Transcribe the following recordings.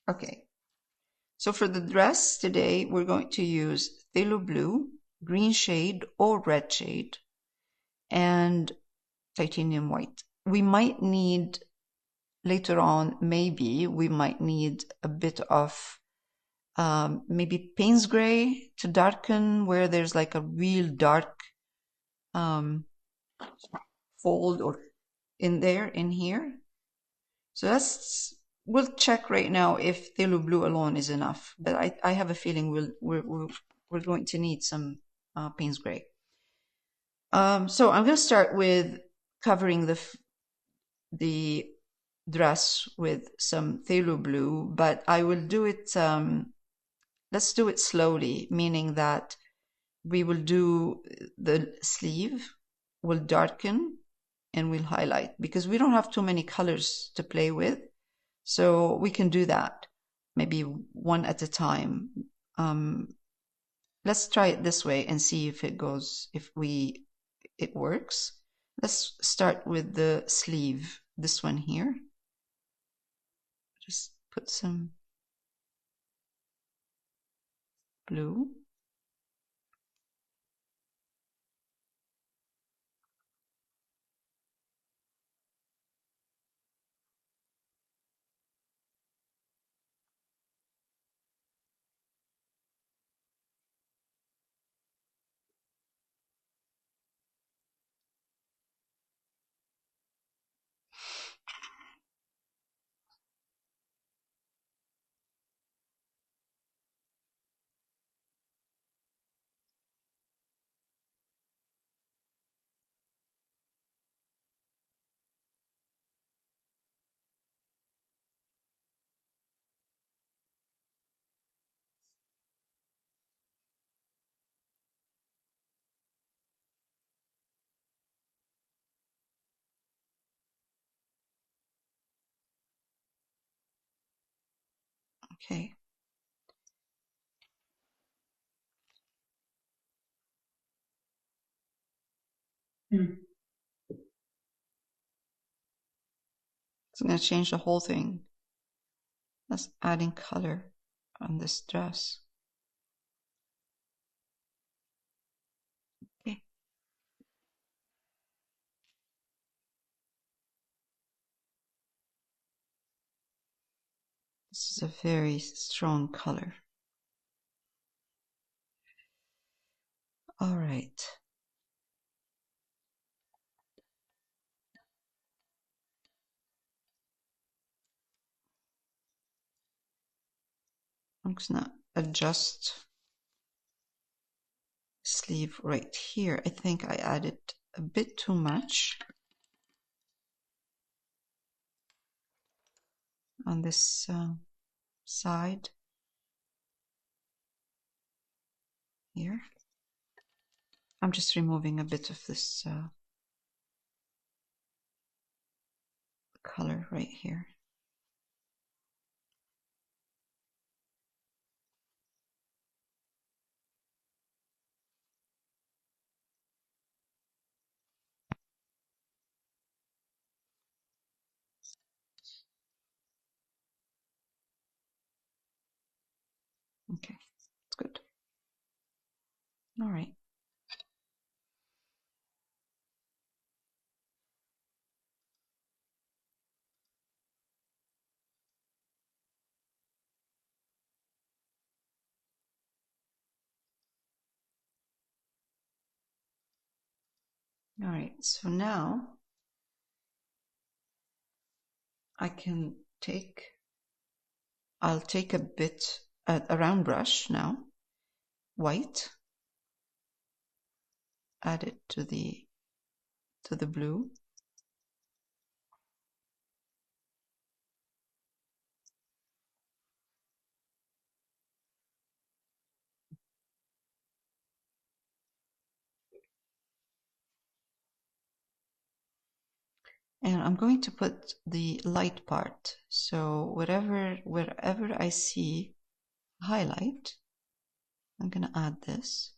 Okay. So for the dress today, we're going to use phthalo blue, green shade or red shade, and titanium white. We might need later on, maybe we might need a bit of maybe Payne's gray to darken where there's like a real dark fold or in here. So we'll check right now if phthalo blue alone is enough, but I have a feeling we're going to need some Payne's gray. So I'm going to start with covering the dress with some phthalo blue, but I will do it, let's do it slowly, meaning that we will do the sleeve, we'll darken, and we'll highlight, because we don't have too many colors to play with. So we can do that maybe one at a time. Let's try it this way and see if it goes, it works. Let's start with the sleeve, this one here. Just put some blue. Okay. It's going to change the whole thing. That's adding color on this dress. Okay. This is a very strong color. All right. I'm just going to adjust sleeve right here. I think I added a bit too much on this side here. I'm just removing a bit of this color right here. Okay, that's good. All right. All right, so now I'll take a bit, a round brush now, white, add it to the blue. And I'm going to put the light part. So wherever I see highlight, I'm going to add this.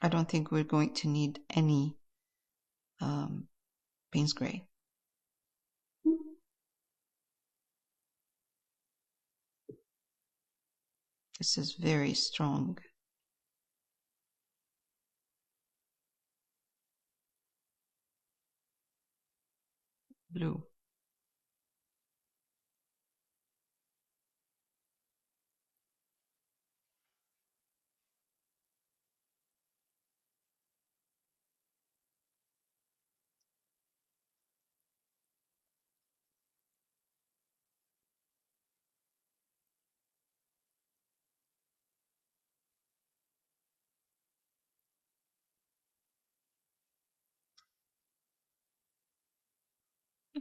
I don't think we're going to need any Payne's gray. This is very strong blue.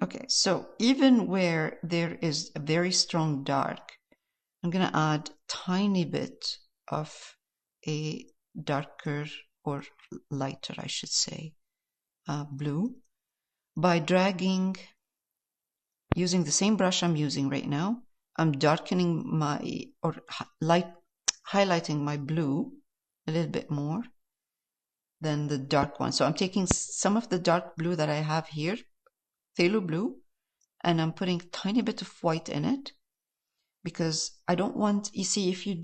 Okay, so even where there is a very strong dark, I'm going to add tiny bit of a darker or lighter, I should say, blue by dragging, using the same brush I'm using right now. I'm darkening my, or highlighting my blue a little bit more than the dark one. So I'm taking some of the dark blue that I have here, phthalo blue, and I'm putting a tiny bit of white in it, because I don't want, you see, if you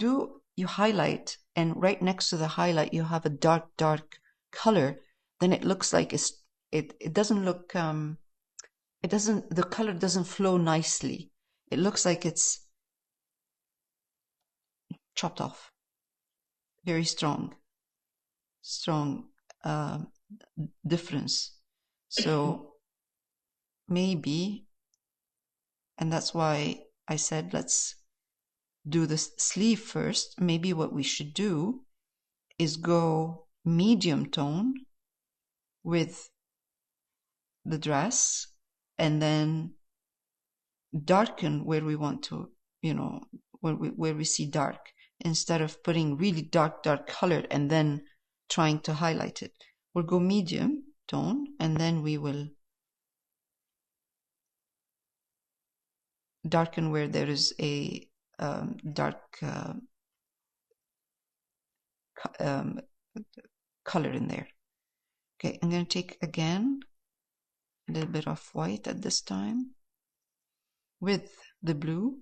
highlight and right next to the highlight you have a dark color, then it looks like it doesn't look, the color doesn't flow nicely. It looks like it's chopped off. Very strong uh, difference. So maybe, and that's why I said let's do the sleeve first. Maybe what we should do is go medium tone with the dress and then darken where we want to, where we see dark, instead of putting really dark color and then trying to highlight it. We'll go medium tone and then we will darken where there is a dark color in there. Okay, I'm going to take again a little bit of white at this time with the blue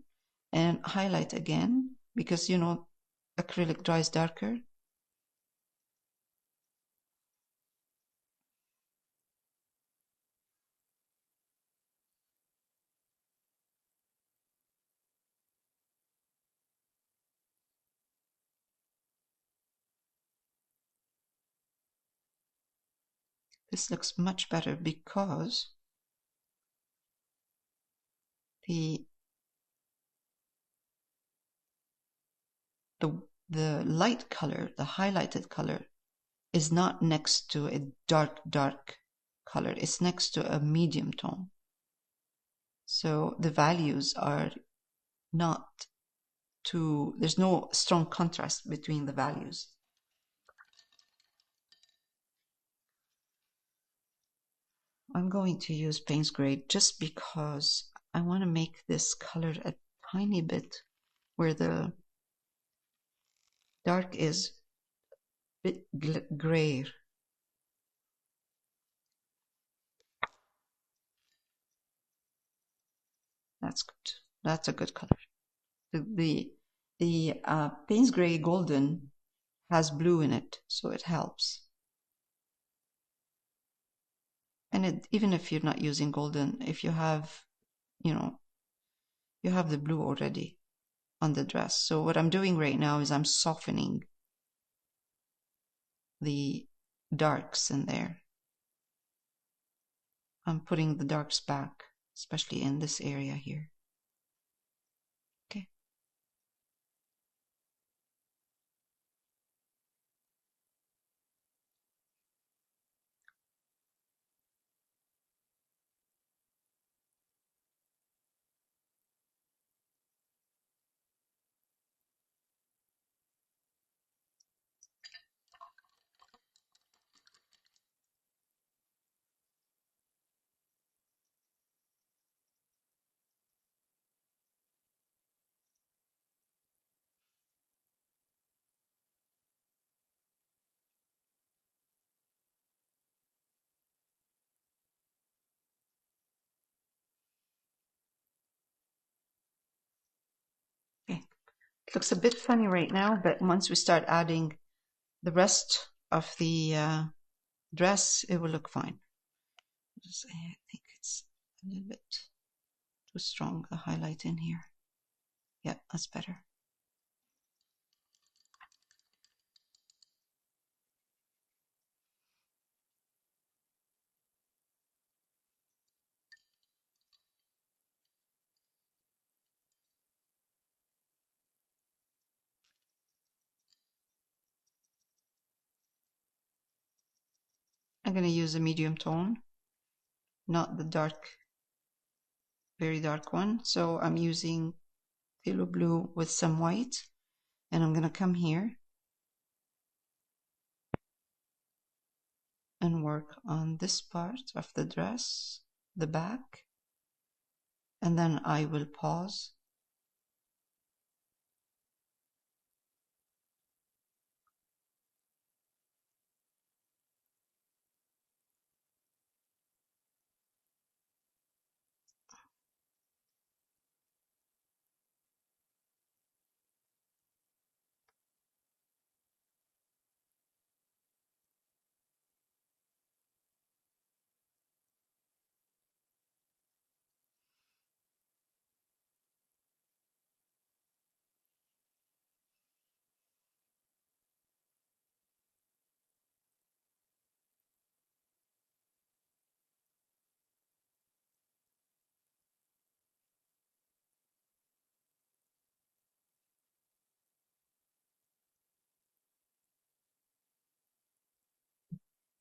and highlight again, because acrylic dries darker. This looks much better because the the light color, the highlighted color, is not next to a dark color. It's next to a medium tone. So the values are not too, there's no strong contrast between the values. I'm going to use Payne's Gray just because I want to make this color a tiny bit where the dark is a bit grayer. That's good. That's a good color. The Payne's Gray Golden has blue in it, so it helps. And even if you're not using golden, if you have, you have the blue already on the dress. So what I'm doing right now is I'm softening the darks in there. I'm putting the darks back, especially in this area here. Okay. looks a bit funny right now, but once we start adding the rest of the dress, it will look fine. I think it's a little bit too strong, the highlight in here. Yeah, that's better. I'm going to use a medium tone, not the dark, very dark one. So I'm using Phthalo Blue with some white, and I'm going to come here and work on this part of the dress, the back, and then I will pause.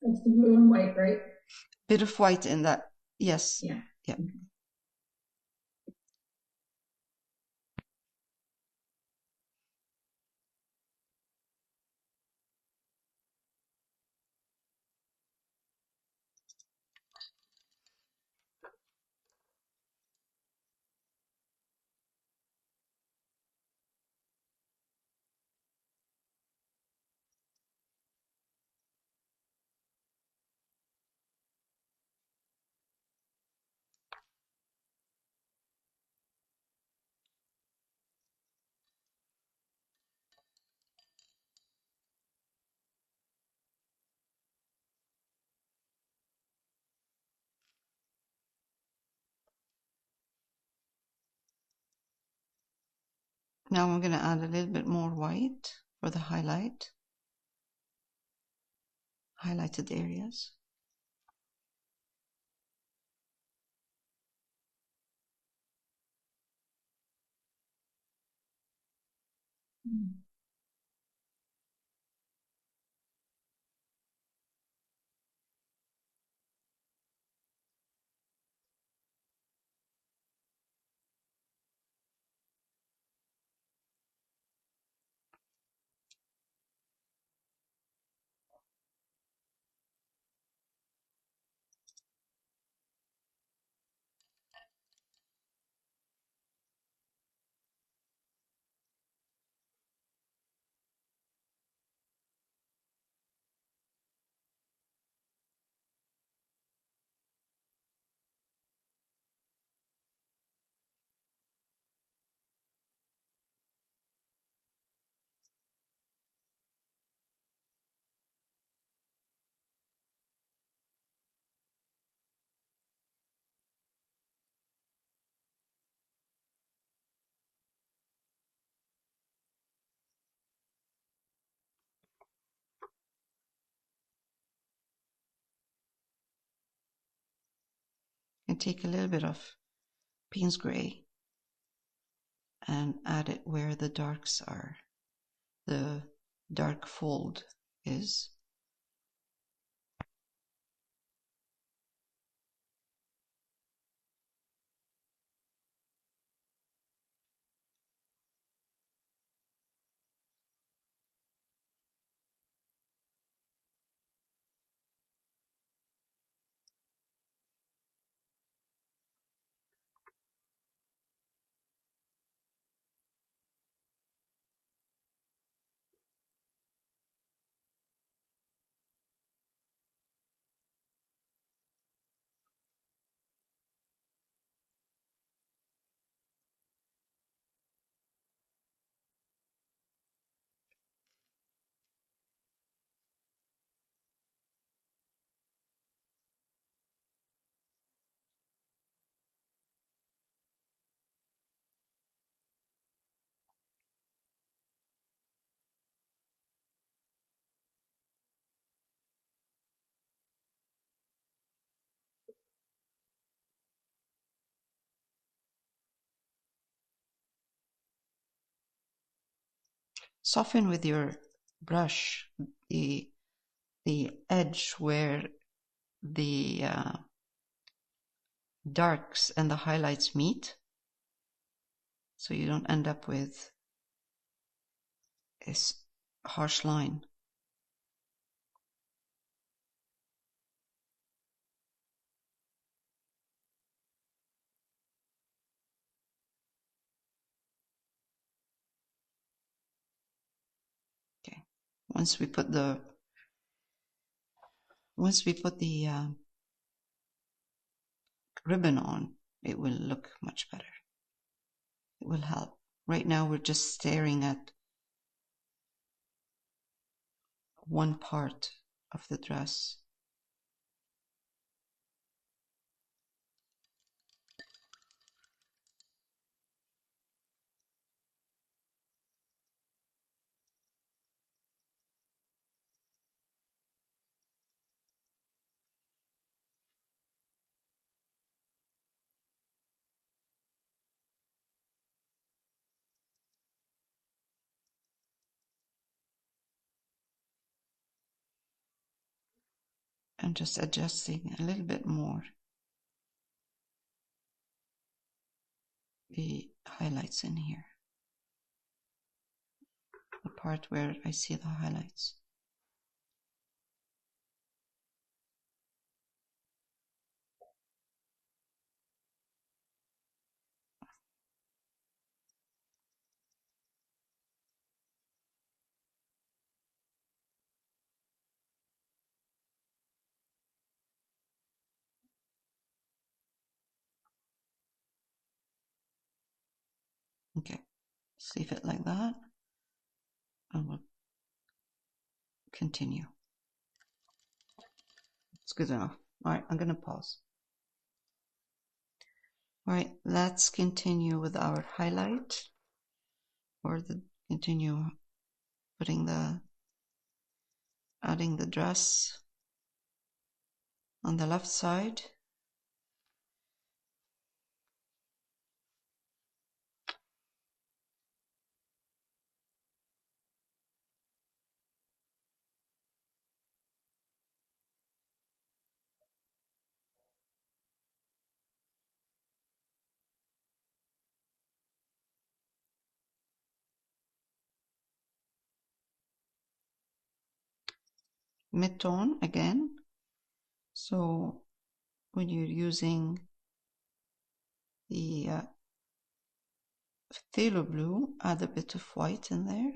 It's the blue and white, right? Bit of white in that, yes. Yeah. Yeah. Now I'm going to add a little bit more white for the highlighted areas. And take a little bit of Payne's gray and add it where the darks are. The dark fold is. soften with your brush the edge where the darks and the highlights meet, so you don't end up with this harsh line. Okay, once we put the ribbon on, it will look much better. It will help. Right now we're just staring at one part of the dress. And just adjusting a little bit more the highlights in here, the part where I see the highlights. Okay, just leave it like that, and we'll continue. It's good enough. All right, I'm gonna pause. All right, let's continue with our highlight, or continue adding the dress on the left side. Mid-tone again. So when you're using the phthalo blue, add a bit of white in there.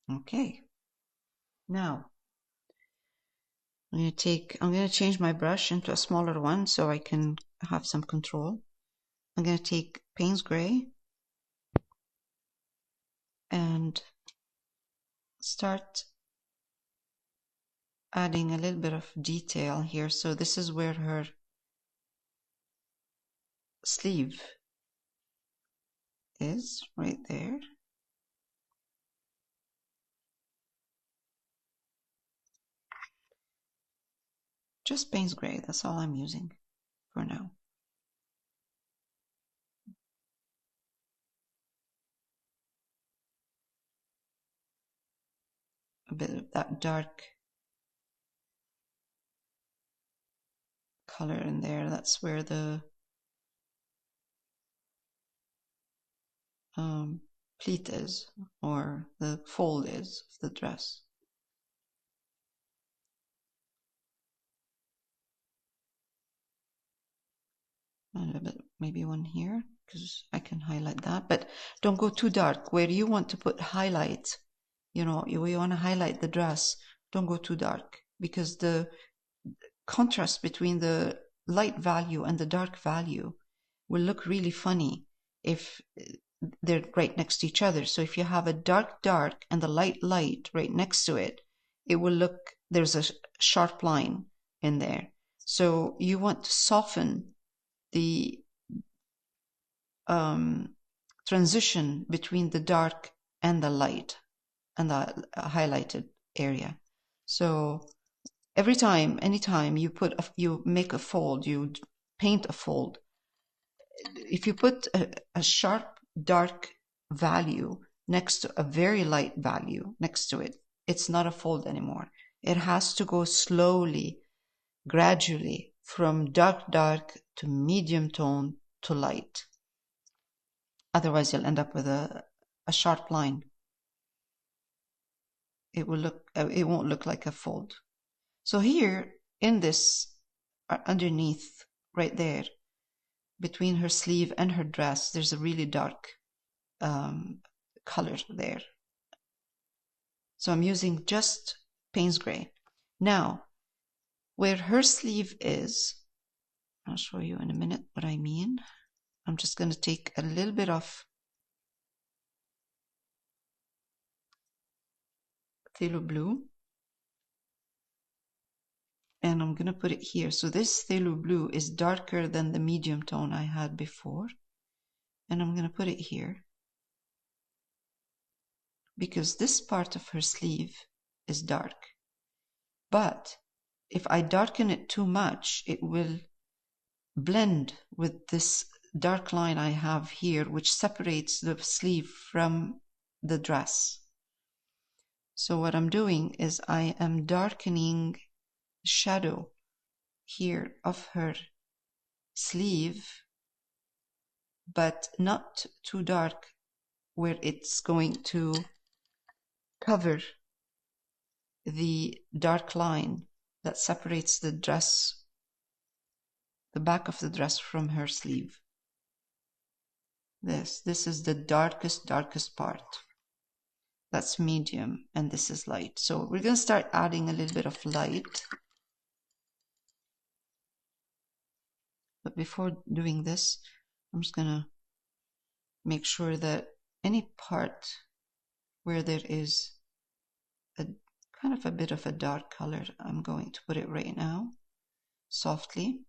Okay. Now I'm going to change my brush into a smaller one so I can have some control. I'm going to take Payne's Gray and start adding a little bit of detail here. So this is where her sleeve is, right there. Just Payne's Gray, that's all I'm using for now. A bit of that dark color in there, that's where the pleat is, or the fold is of the dress. A little bit, maybe one here, because I can highlight that, but don't go too dark. Where you want to put highlight, you know, you want to highlight the dress, don't go too dark, because the contrast between the light value and the dark value will look really funny if they're right next to each other. So if you have a dark dark and the light light right next to it, it will look, there's a sharp line in there. So you want to soften the transition between the dark and the light and the highlighted area. So every time, anytime you you make a fold, you paint a fold, if you put a sharp dark value next to a very light value next to it, it's not a fold anymore. It has to go slowly, gradually, from dark dark to medium tone to light. Otherwise you'll end up with a sharp line. It won't look like a fold. So here in this, underneath, right there, between her sleeve and her dress, there's a really dark color there. So I'm using just Payne's Gray. Now, where her sleeve is, I'll show you in a minute what I mean. I'm just going to take a little bit of Phthalo Blue, and I'm going to put it here. So this Phthalo Blue is darker than the medium tone I had before, and I'm going to put it here because this part of her sleeve is dark. But if I darken it too much, it will blend with this dark line I have here, which separates the sleeve from the dress. So what I'm doing is I am darkening the shadow here of her sleeve, but not too dark where it's going to cover the dark line that separates the dress, the back of the dress, from her sleeve. This is the darkest part. That's medium, and this is light. So we're going to start adding a little bit of light. But before doing this, I'm just going to make sure that any part where there is a kind of a bit of a dark color, I'm going to put it right now, softly.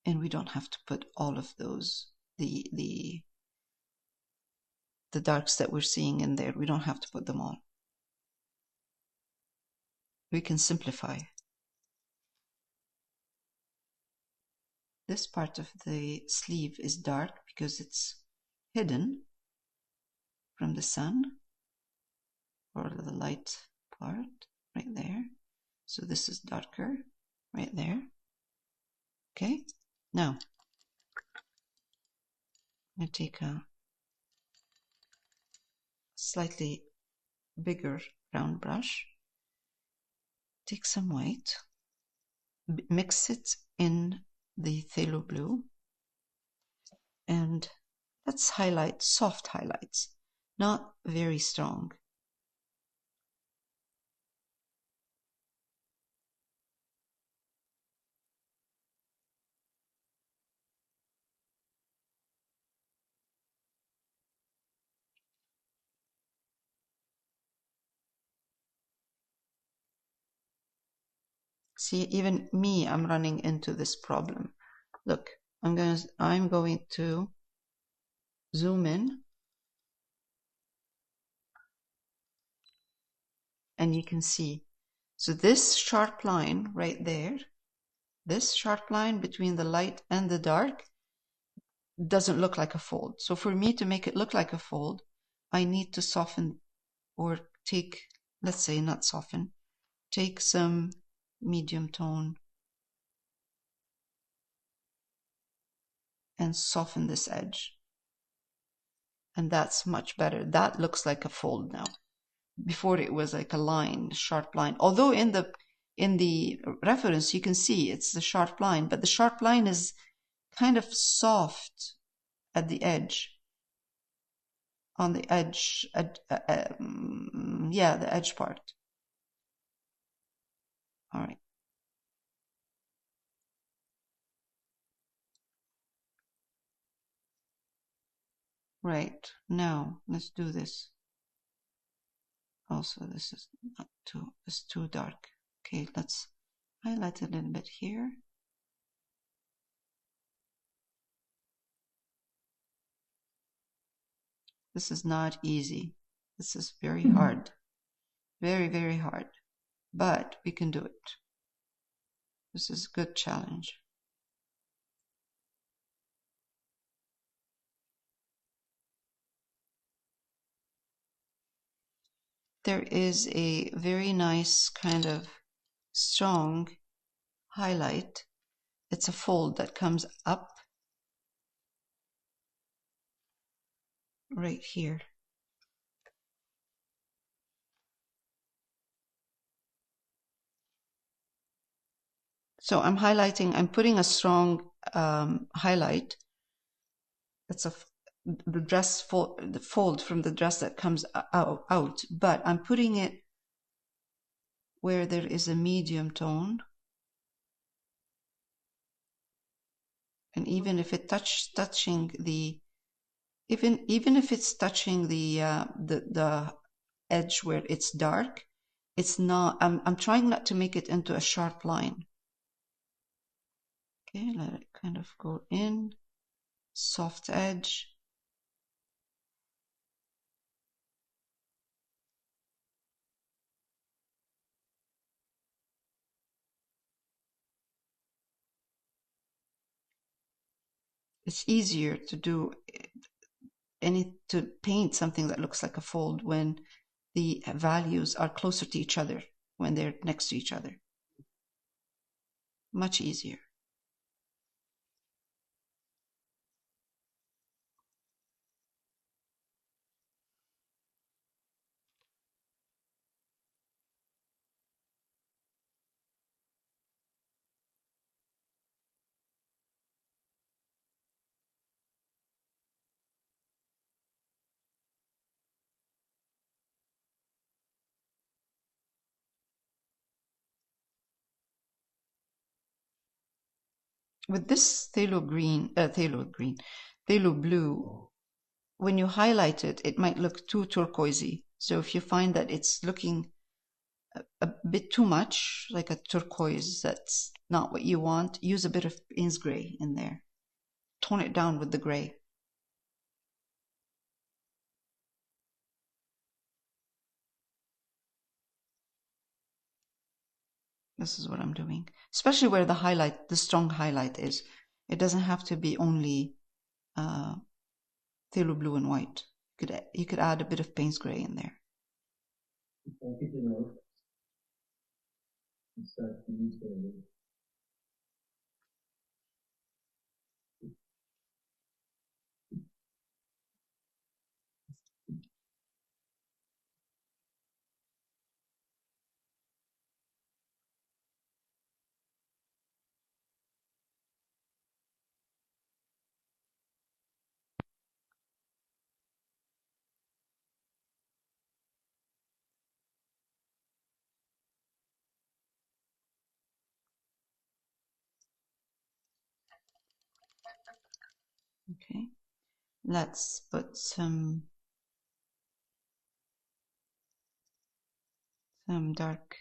And we don't have to put all of those, the darks that we're seeing in there, we don't have to put them all. We can simplify. This part of the sleeve is dark because it's hidden from the sun, or the light part right there. So this is darker right there. Okay, now I'm going to take a slightly bigger round brush, take some white, mix it in the Phthalo Blue, and let's highlight soft highlights, not very strong. See, even me, I'm running into this problem. Look, I'm going to zoom in, and you can see. So this sharp line right there, this sharp line between the light and the dark, doesn't look like a fold. So for me to make it look like a fold, I need to soften, or take, let's say not soften, take some medium tone and soften this edge. And that's much better. That looks like a fold now. Before it was like a line, sharp line. Although in in the reference, you can see it's the sharp line, but the sharp line is kind of soft at the edge, on the edge, yeah, the edge part. All right. Right, now let's do this. Also, this is not too, it's too dark. Okay, let's highlight a little bit here. This is not easy. This is very hard. Very, very hard. But we can do it. This is a good challenge. There is a very nice kind of strong highlight. It's a fold that comes up right here. So I'm highlighting, I'm putting a strong highlight. It's the dress fold, the fold from the dress that comes out, but I'm putting it where there is a medium tone. And even if it touching the, even if it's touching the edge where it's dark, it's not, I'm trying not to make it into a sharp line. Okay, let it kind of go in, soft edge. It's easier to do to paint something that looks like a fold when the values are closer to each other, when they're next to each other. Much easier. With this phthalo blue, when you highlight it, it might look too turquoisey. So if you find that it's looking a bit too much like a turquoise, that's not what you want, use a bit of Payne's gray in there. Tone it down with the gray. This is what I'm doing, especially where the strong highlight is. It doesn't have to be only phthalo blue and white. You could add a bit of Payne's gray in there. Okay, let's put some dark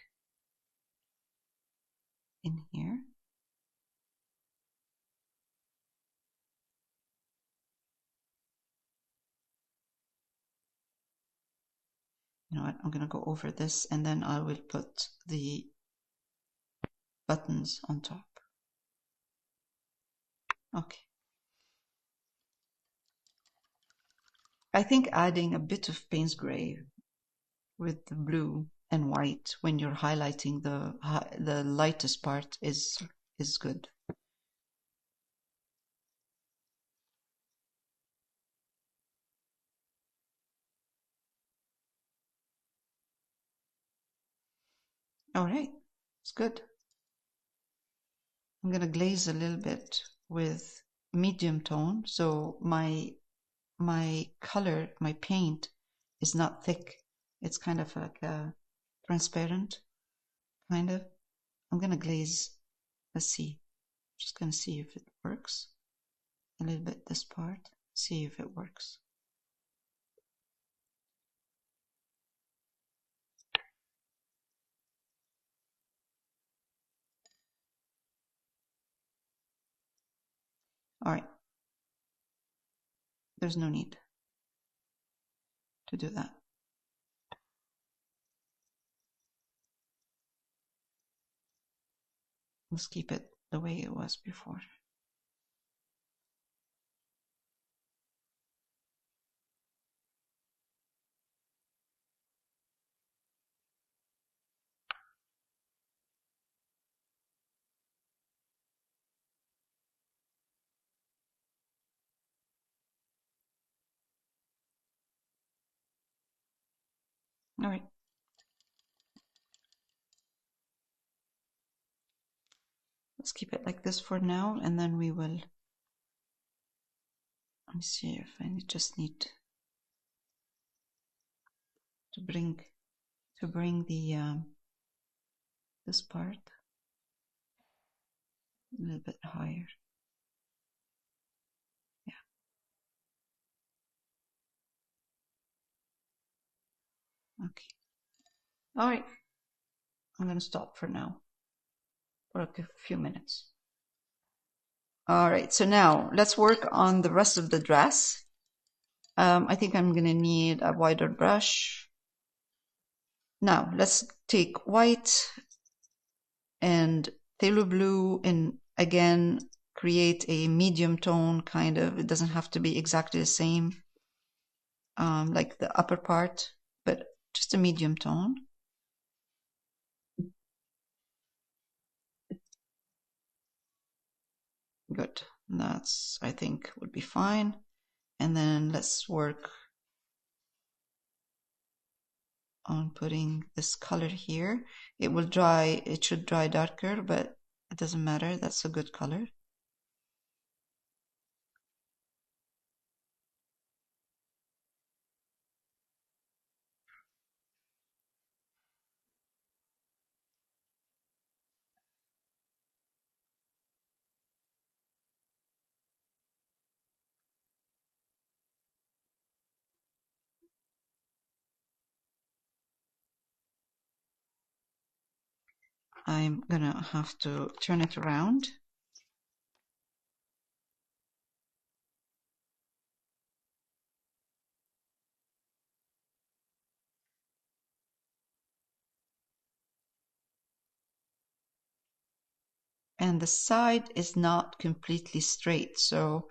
in here. You know what, I'm going to go over this and then I will put the buttons on top. Okay. I think adding a bit of Payne's gray with the blue and white when you're highlighting the lightest part is good. All right. It's good. I'm gonna glaze a little bit with medium tone, so my color, my paint is not thick. It's kind of like a transparent, kind of. I'm gonna glaze. Let's see. Just gonna see if it works. A little bit this part. See if it works. All right. There's no need to do that. Let's keep it the way it was before. All right. Let's keep it like this for now, and then we will. Let me see if I just need to bring the this part a little bit higher. Yeah. Okay. All right. I'm going to stop for now for a few minutes. All right. So now let's work on the rest of the dress. I think I'm going to need a wider brush. Now let's take white and phthalo blue and again create a medium tone kind of. It doesn't have to be exactly the same like the upper part, but just a medium tone. Good. That's, I think, would be fine. And then let's work on putting this color here. It will dry, it should dry darker, but it doesn't matter. That's a good color. I'm gonna have to turn it around. And the side is not completely straight, so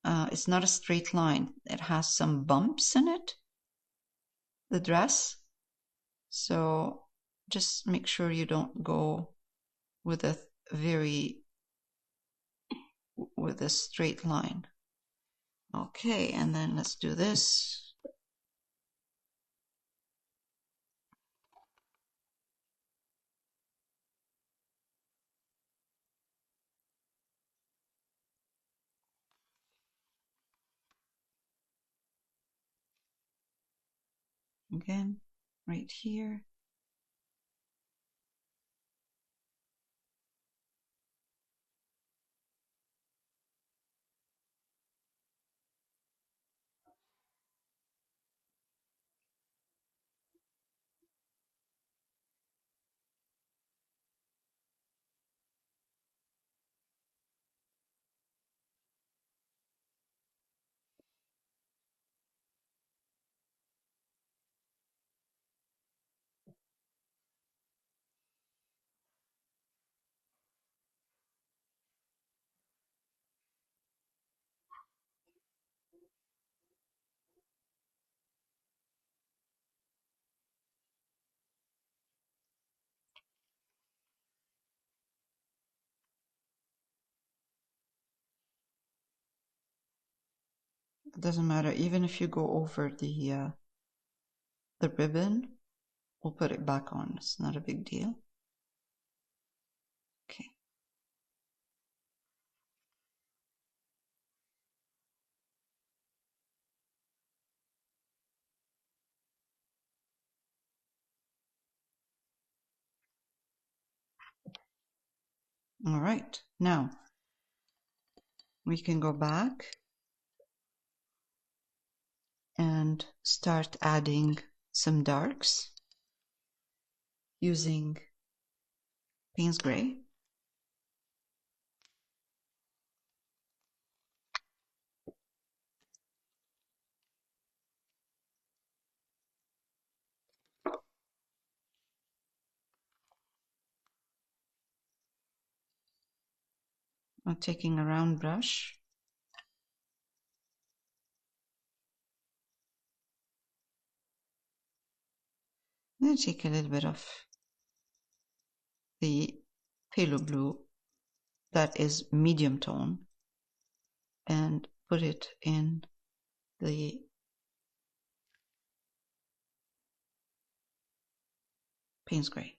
it's not a straight line. It has some bumps in it, the dress. So just make sure you don't go with a straight line. Okay, and then let's do this. Again, right here. It doesn't matter, even if you go over the ribbon, we'll put it back on. It's not a big deal. Okay. All right. Now we can go back and start adding some darks using Payne's Gray. I'm taking a round brush. I'm going to take a little bit of the Phthalo Blue that is medium tone and put it in the Payne's Gray.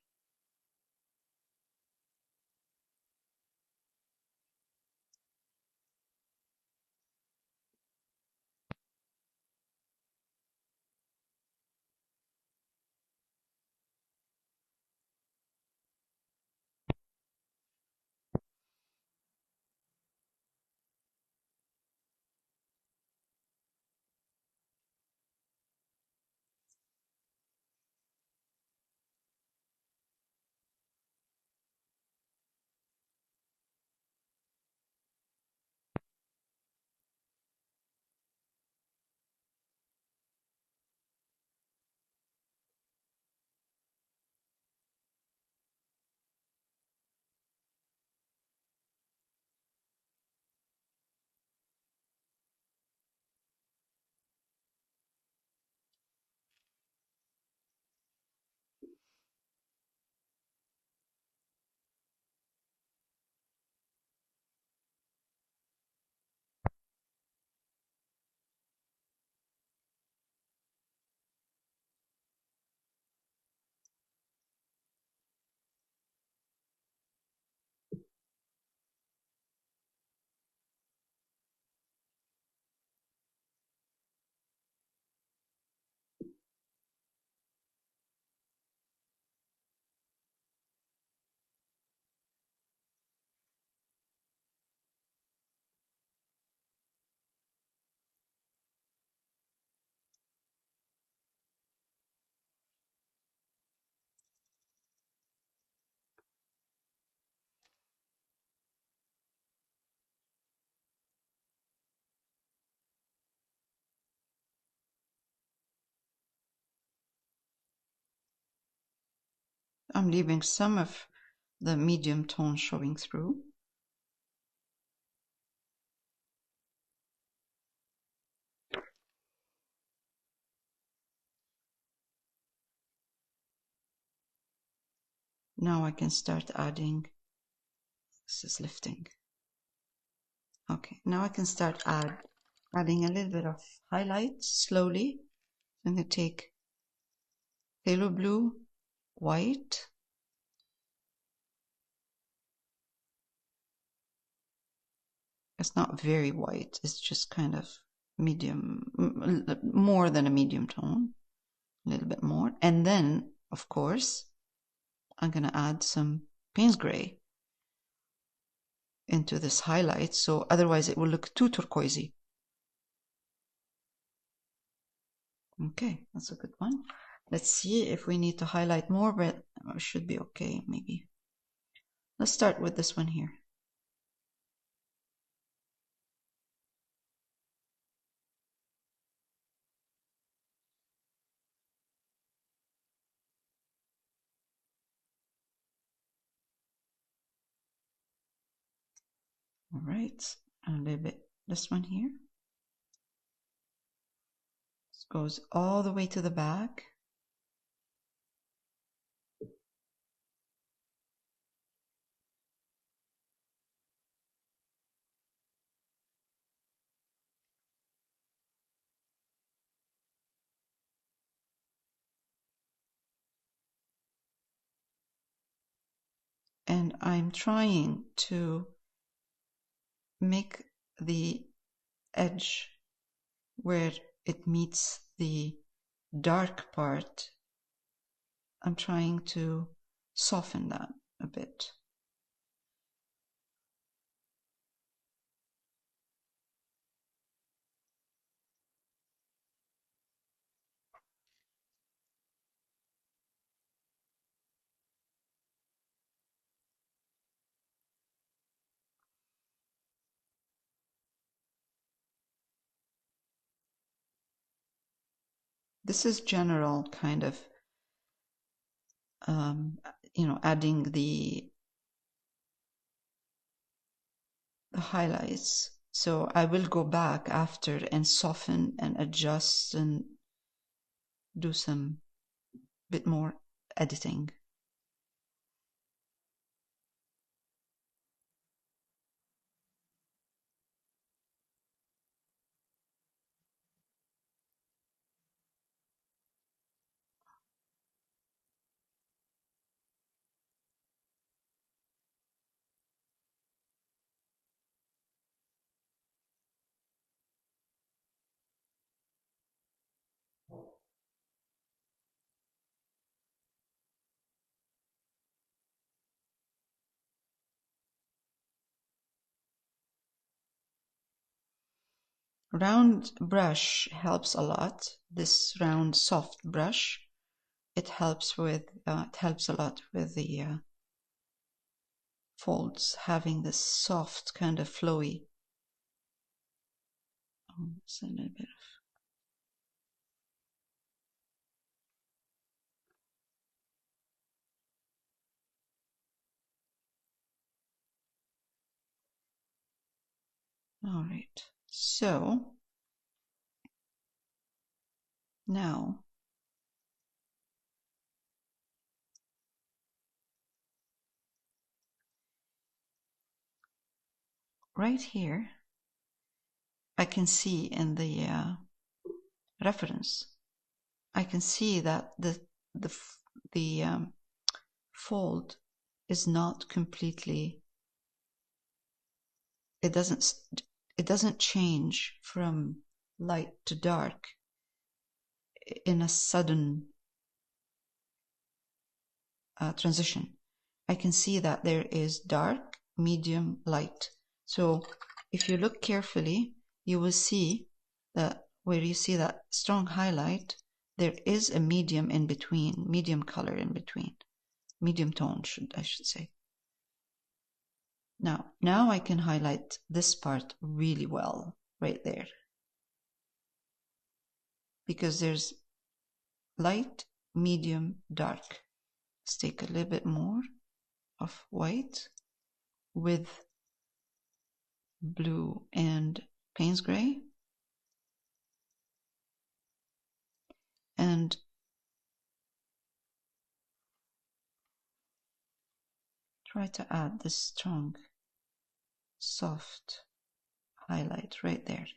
I'm leaving some of the medium tone showing through. Now I can start adding, this is lifting. Okay, now I can start adding a little bit of highlight slowly. I'm going to take Phthalo Blue, white, it's not very white, it's just kind of medium, more than a medium tone, a little bit more. And then, of course, I'm going to add some Payne's Gray into this highlight, so otherwise it will look too turquoisey. Okay, that's a good one. Let's see if we need to highlight more, but it should be okay, maybe. Let's start with this one here. All right, a little bit this one here. This goes all the way to the back. and I'm trying to make the edge where it meets the dark part. I'm trying to soften that a bit. This is general kind of, adding the highlights. So I will go back after and soften and adjust and do some bit more editing. Round brush helps a lot. This round soft brush, it helps with it helps a lot with the folds, having this soft kind of flowy. It's a little bit of, all right. So now right here, I can see in the reference, I can see that the fold is not completely. It doesn't change from light to dark in a sudden transition. I can see that there is dark, medium, light. So if you look carefully, you will see that where you see that strong highlight, there is a medium in between, medium color in between, medium tone, I should say. Now I can highlight this part really well right there, because there's light, medium, dark. Let's take a little bit more of white with blue and Payne's gray, and try to add this strong, soft highlight right there.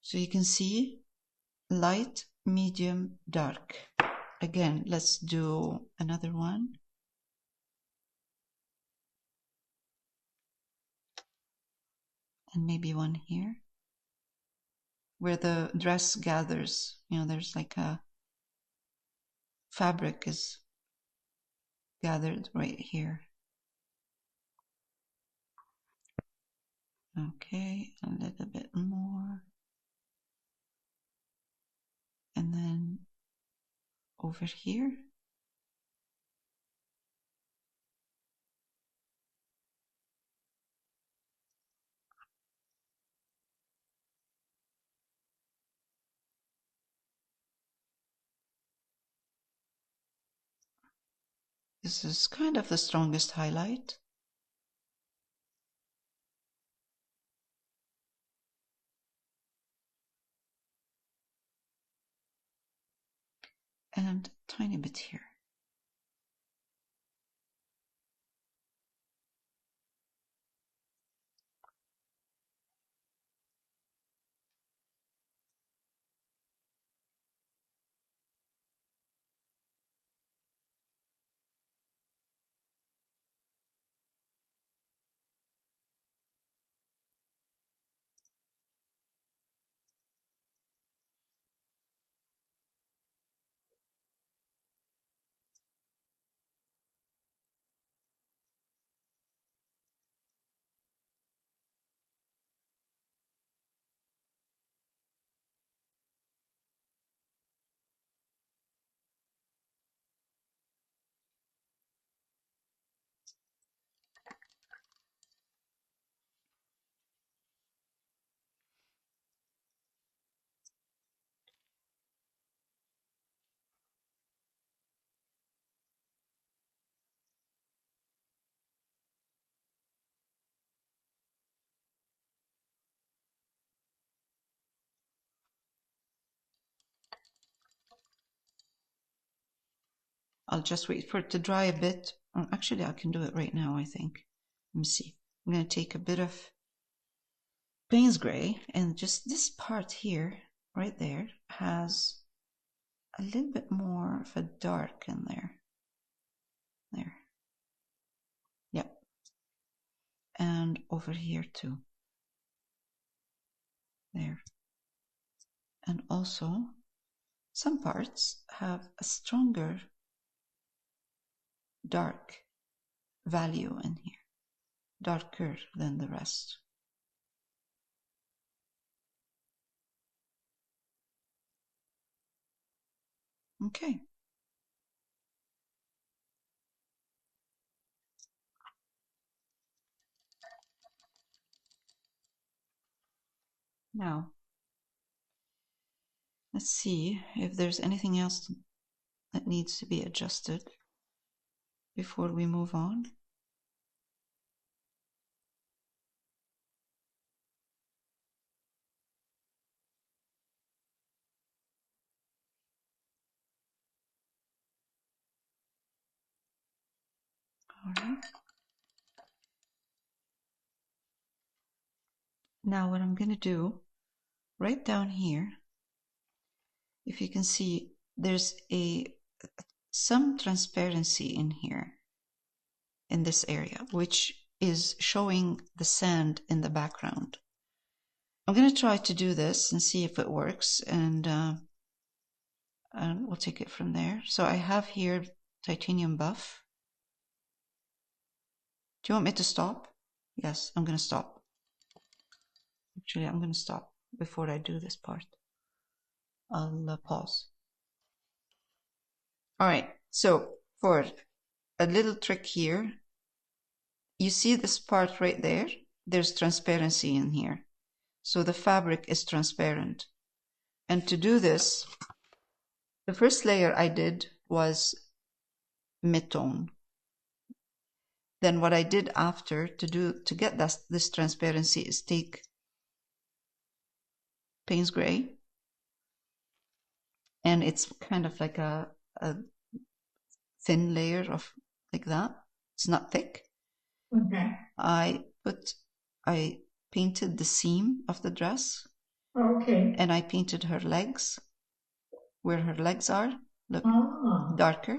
So you can see light, medium, dark. Again, let's do another one. And maybe one here, where the dress gathers. There's like a fabric is gathered right here. Okay, a little bit more. And then over here. This is kind of the strongest highlight. And a tiny bit here. I'll just wait for it to dry a bit. Or actually, I can do it right now, I think. Let me see. I'm going to take a bit of Payne's gray, and just this part here, right there, has a little bit more of a dark in there. There. Yep. And over here too. There. And also, some parts have a stronger dark value in here. Darker than the rest. Okay. Now, let's see if there's anything else that needs to be adjusted before we move on. All right. Now what I'm going to do, right down here, if you can see, there's some transparency in here, in this area, which is showing the sand in the background. I'm going to try to do this and see if it works, and we'll take it from there. So I have here titanium buff. Do you want me to stop? Yes, I'm going to stop. Actually, I'm going to stop before I do this part. I'll pause. All right, so for a little trick here, you see this part right there? There's transparency in here. So the fabric is transparent. And to do this, the first layer I did was mid-tone. Then what I did after to get this transparency is take Payne's gray, and it's kind of like a thin layer of like that. It's not thick. Okay. I painted the seam of the dress. Okay. And I painted her legs, where her legs are. Look, darker.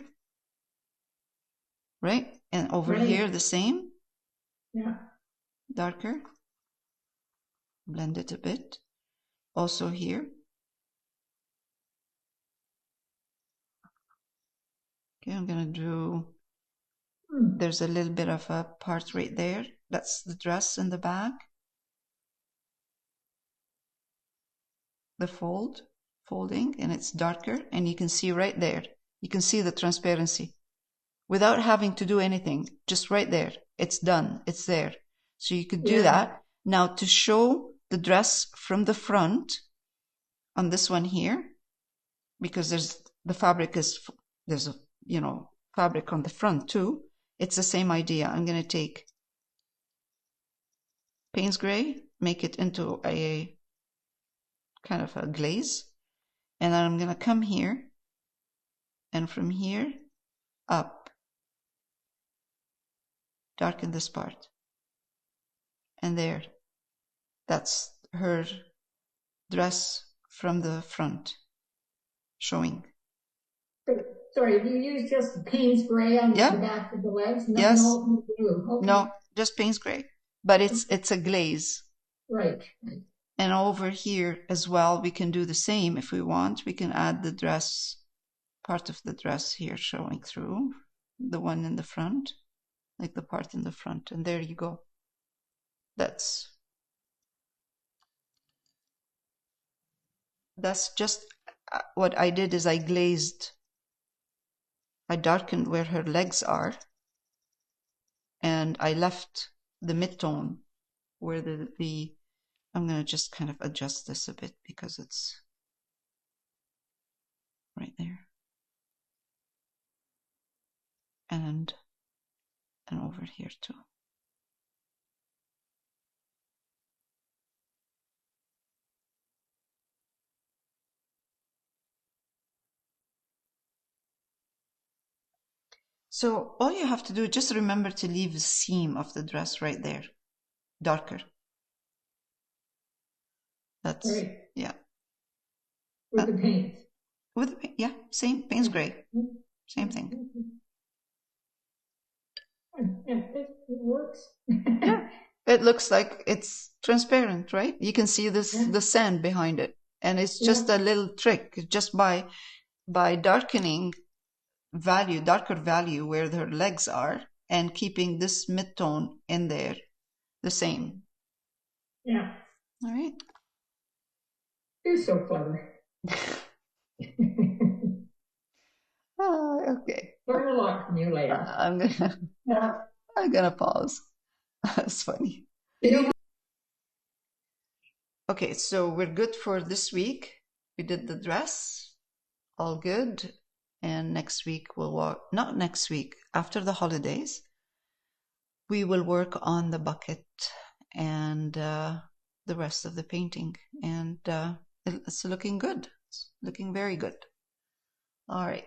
Right? And over here the same. Yeah. Darker. Blend it a bit. Also here. Okay, I'm gonna do, there's a little bit of a part right there. That's the dress in the back. The folding, and it's darker, and you can see right there. You can see the transparency. Without having to do anything, just right there. It's done, it's there. So you could do that. Now to show the dress from the front, on this one here, because the fabric is, there's a, fabric on the front too. It's the same idea. I'm going to take Payne's gray, make it into a kind of a glaze, and then I'm going to come here, and from here up, darken this part. And there, that's her dress from the front, showing. Sorry, you use just Payne's gray on the back of the legs? Nothing else blue. Okay. No, just Payne's gray. But it's a glaze. Right. And over here as well, we can do the same if we want. We can add the dress, part of the dress here showing through, the one in the front, like the part in the front. And there you go. That's just what I did is I darkened where her legs are, and I left the mid-tone where I'm going to just kind of adjust this a bit because it's right there. And over here too. So all you have to do, just remember to leave the seam of the dress right there, darker. That's right. Yeah. With the paint. Yeah, same Payne's gray, same thing. Yeah, it works. Yeah, it looks like it's transparent, right? You can see this the sand behind it, and it's just a little trick. Just by darkening darker value where her legs are, and keeping this mid-tone in there the same. Yeah. All right. You're so clever. Okay. Learn a lot from you later. I'm gonna pause. That's funny. Okay, so we're good for this week. We did the dress, all good. And next week we'll work, not next week, after the holidays, we will work on the bucket and the rest of the painting. And it's looking good. It's looking very good. All right.